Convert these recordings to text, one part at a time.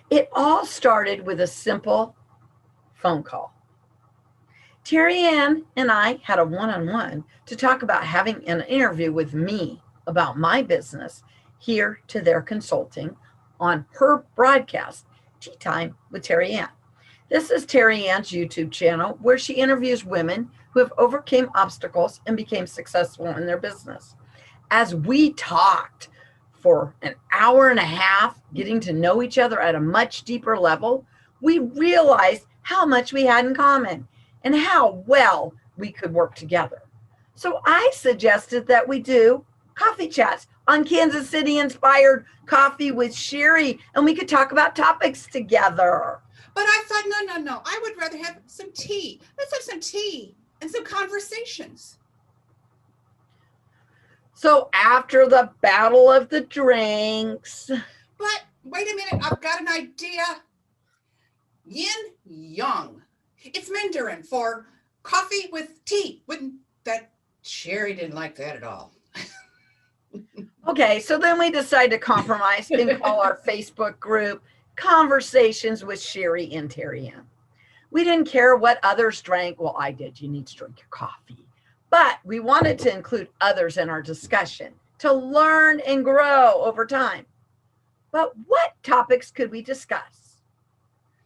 It all started with a simple phone call. Terry Ann and I had a one on one to talk about having an interview with me about my business here to their consulting on her broadcast, Tea Time with Terry Ann. This is Terry Ann's YouTube channel where she interviews women who have overcome obstacles and became successful in their business. As we talked for an hour and a half, getting to know each other at a much deeper level, we realized how much we had in common and how well we could work together. So I suggested that we do coffee chats on Kansas City inspired coffee with Sherry, and we could talk about topics together. But I thought, no. I would rather have some tea. Let's have some tea and some conversations. So after the battle of the drinks. But wait a minute, I've got an idea. Yin Yang. It's Mandarin for coffee with tea. Wouldn't that Sherry didn't like that at all. Okay, so then we decided to compromise and call our Facebook group Conversations with Sherry and Terry Ann. We didn't care what others drank. Well, I did. You need to drink your coffee. But we wanted to include others in our discussion to learn and grow over time. But what topics could we discuss?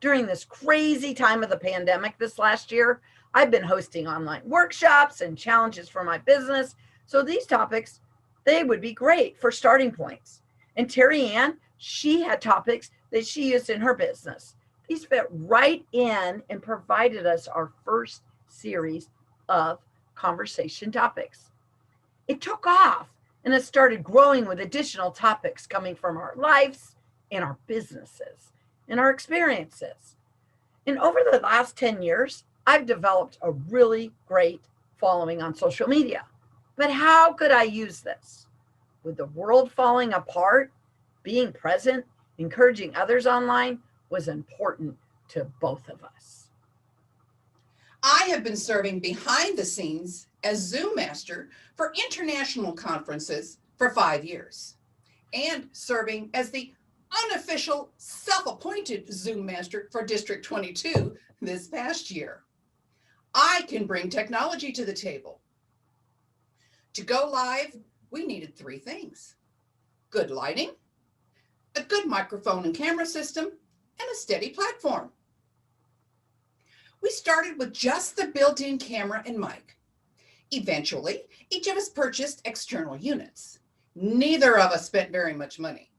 During this crazy time of the pandemic this last year, I've been hosting online workshops and challenges for my business. So these topics, they would be great for starting points. And Terry Ann, she had topics that she used in her business. These fit right in and provided us our first series of conversation topics. It took off and it started growing with additional topics coming from our lives and our businesses and our experiences. And over the last 10 years, I've developed a really great following on social media. But how could I use this? With the world falling apart, being present, encouraging others online was important to both of us. I have been serving behind the scenes as Zoom Master for international conferences for 5 years and serving as the unofficial self-appointed Zoom Master for District 22 this past year. I can bring technology to the table. To go live, we needed 3 things: good lighting, a good microphone and camera system, and a steady platform. We started with just the built-in camera and mic. Eventually, each of us purchased external units. Neither of us spent very much money.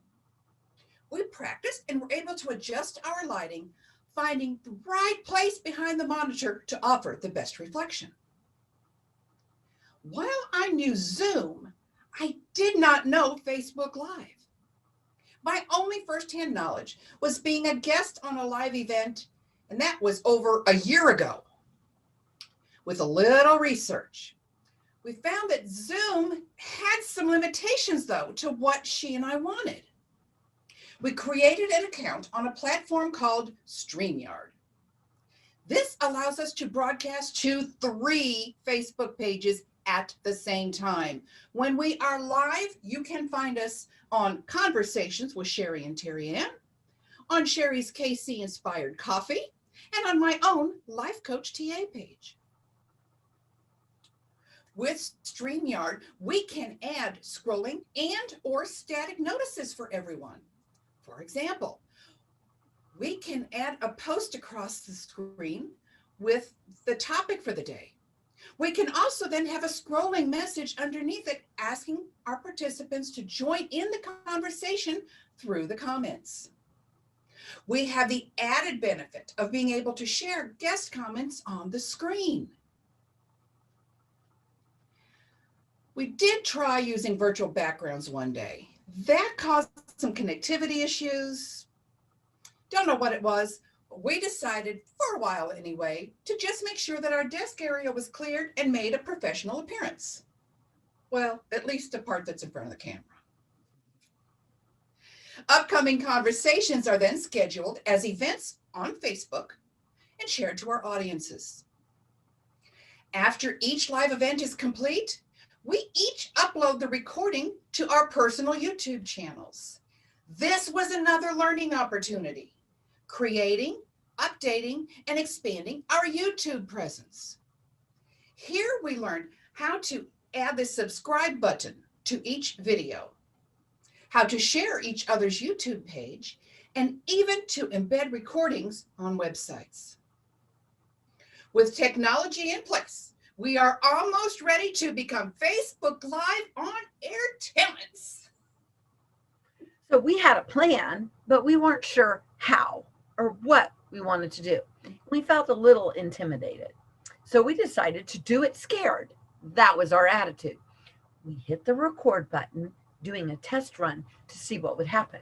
We practiced and were able to adjust our lighting, finding the right place behind the monitor to offer the best reflection. While I knew Zoom, I did not know Facebook Live. My only firsthand knowledge was being a guest on a live event, and that was over a year ago. With a little research, we found that Zoom had some limitations, though, to what she and I wanted. We created an account on a platform called StreamYard. This allows us to broadcast to 3 Facebook pages at the same time. When we are live, you can find us on Conversations with Sherry and Terry Ann, on Sherry's KC Inspired Coffee, and on my own Life Coach TA page. With StreamYard, we can add scrolling and or static notices for everyone. For example, we can add a post across the screen with the topic for the day. We can also then have a scrolling message underneath it asking our participants to join in the conversation through the comments. We have the added benefit of being able to share guest comments on the screen. We did try using virtual backgrounds one day. That caused some connectivity issues. Don't know what it was. We decided, for a while anyway, to just make sure that our desk area was cleared and made a professional appearance. Well, at least the part that's in front of the camera. Upcoming conversations are then scheduled as events on Facebook and shared to our audiences. After each live event is complete, we each upload the recording to our personal YouTube channels. This was another learning opportunity. creating, updating, and expanding our YouTube presence. Here we learned how to add the subscribe button to each video, how to share each other's YouTube page, and even to embed recordings on websites. With technology in place, we are almost ready to become Facebook Live on air talents. So we had a plan, but we weren't sure how or what we wanted to do. We felt a little intimidated. So we decided to do it scared. That was our attitude. We hit the record button, doing a test run to see what would happen.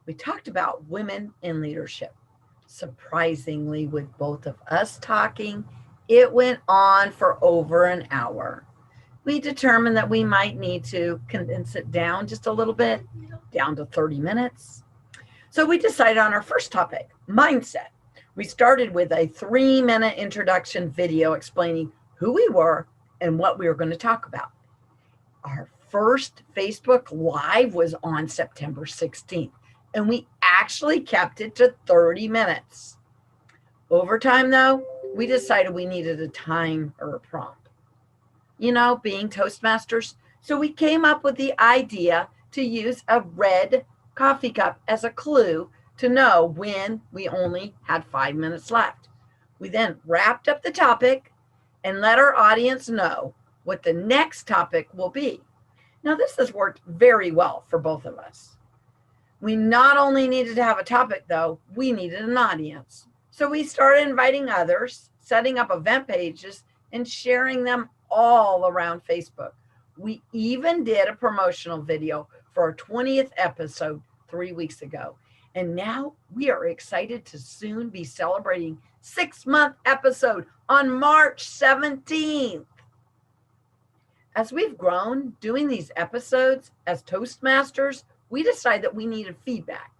We talked about women in leadership. Surprisingly, with both of us talking, it went on for over an hour. We determined that we might need to condense it down just a little bit, down to 30 minutes. So we decided on our first topic, mindset. We started with a 3-minute introduction video explaining who we were and what we were going to talk about. Our first Facebook Live was on September 16th, and we actually kept it to 30 minutes. Over time, though, we decided we needed a time or a prompt. You know, being Toastmasters, so we came up with the idea to use a red coffee cup as a clue to know when we only had 5 minutes left. We then wrapped up the topic and let our audience know what the next topic will be. Now, this has worked very well for both of us. We not only needed to have a topic, though, we needed an audience. So we started inviting others, setting up event pages, and sharing them all around Facebook. We even did a promotional video for our 20th episode 3 weeks ago. And now we are excited to soon be celebrating 6-month episode on March 17th. As we've grown doing these episodes as Toastmasters, we decided that we needed feedback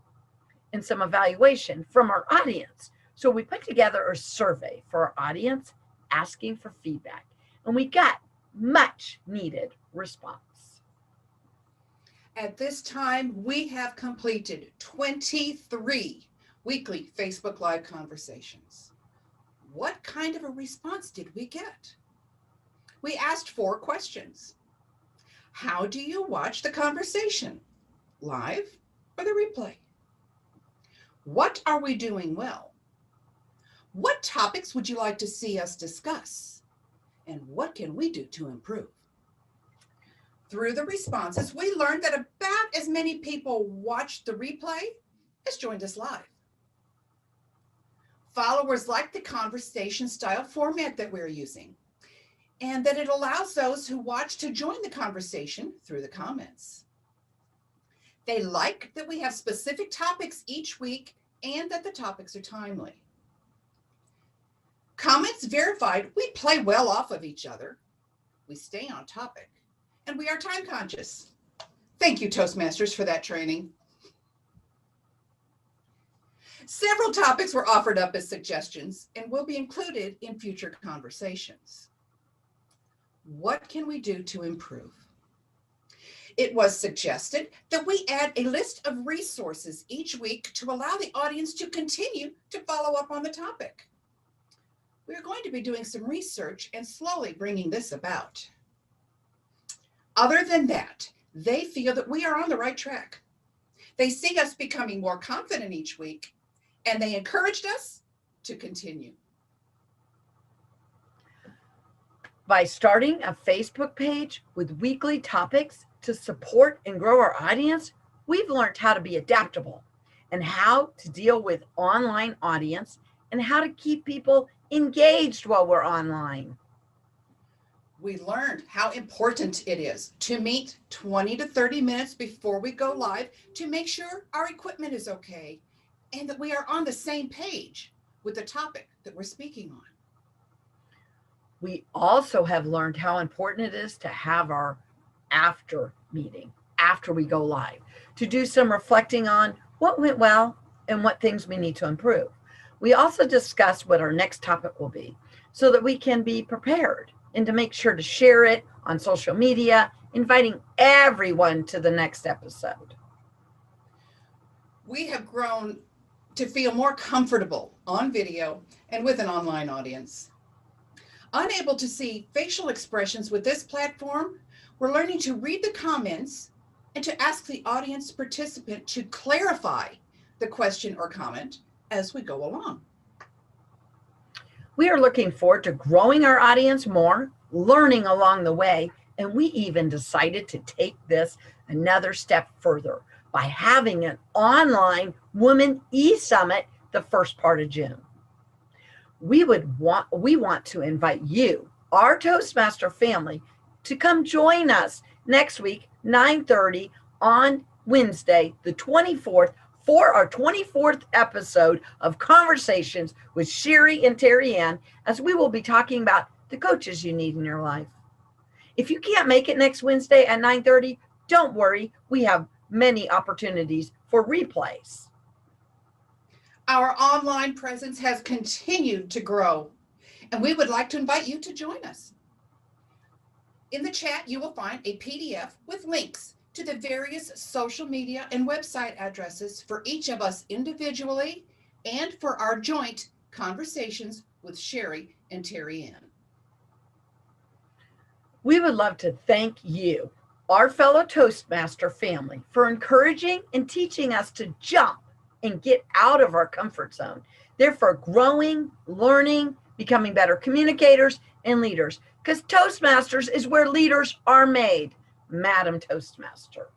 and some evaluation from our audience. So we put together a survey for our audience asking for feedback, and we got much needed response. At this time, we have completed 23 weekly Facebook Live conversations. What kind of a response did we get? We asked 4 questions. How do you watch the conversation? Live or the replay? What are we doing well? What topics would you like to see us discuss? And what can we do to improve? Through the responses, we learned that about as many people watched the replay as joined us live. Followers like the conversation style format that we're using, and that it allows those who watch to join the conversation through the comments. They like that we have specific topics each week and that the topics are timely. Comments verified we play well off of each other, we stay on topic, and we are time conscious. Thank you, Toastmasters, for that training. Several topics were offered up as suggestions and will be included in future conversations. What can we do to improve? It was suggested that we add a list of resources each week to allow the audience to continue to follow up on the topic. We're going to be doing some research and slowly bringing this about. Other than that, they feel that we are on the right track. They see us becoming more confident each week, and they encouraged us to continue. By starting a Facebook page with weekly topics to support and grow our audience, we've learned how to be adaptable and how to deal with online audience and how to keep people engaged while we're online. We learned how important it is to meet 20 to 30 minutes before we go live to make sure our equipment is okay and that we are on the same page with the topic that we're speaking on. We also have learned how important it is to have our after meeting, after we go live, to do some reflecting on what went well and what things we need to improve. We also discussed what our next topic will be so that we can be prepared and to make sure to share it on social media, inviting everyone to the next episode. We have grown to feel more comfortable on video and with an online audience. Unable to see facial expressions with this platform, we're learning to read the comments and to ask the audience participant to clarify the question or comment as we go along. We are looking forward to growing our audience more, learning along the way, and we even decided to take this another step further by having an online Women E-Summit the first part of June. We want to invite you, our Toastmaster family, to come join us next week, 9:30 on Wednesday, the 24th, for our 24th episode of Conversations with Sherry and Terry Ann, as we will be talking about the coaches you need in your life. If you can't make it next Wednesday at 9:30, don't worry. We have many opportunities for replays. Our online presence has continued to grow, and we would like to invite you to join us. In the chat, you will find a PDF with links to the various social media and website addresses for each of us individually and for our joint Conversations with Sherry and Terry Ann. We would love to thank you, our fellow Toastmaster family, for encouraging and teaching us to jump and get out of our comfort zone. Therefore, growing, learning, becoming better communicators and leaders. Because Toastmasters is where leaders are made. Madam Toastmaster.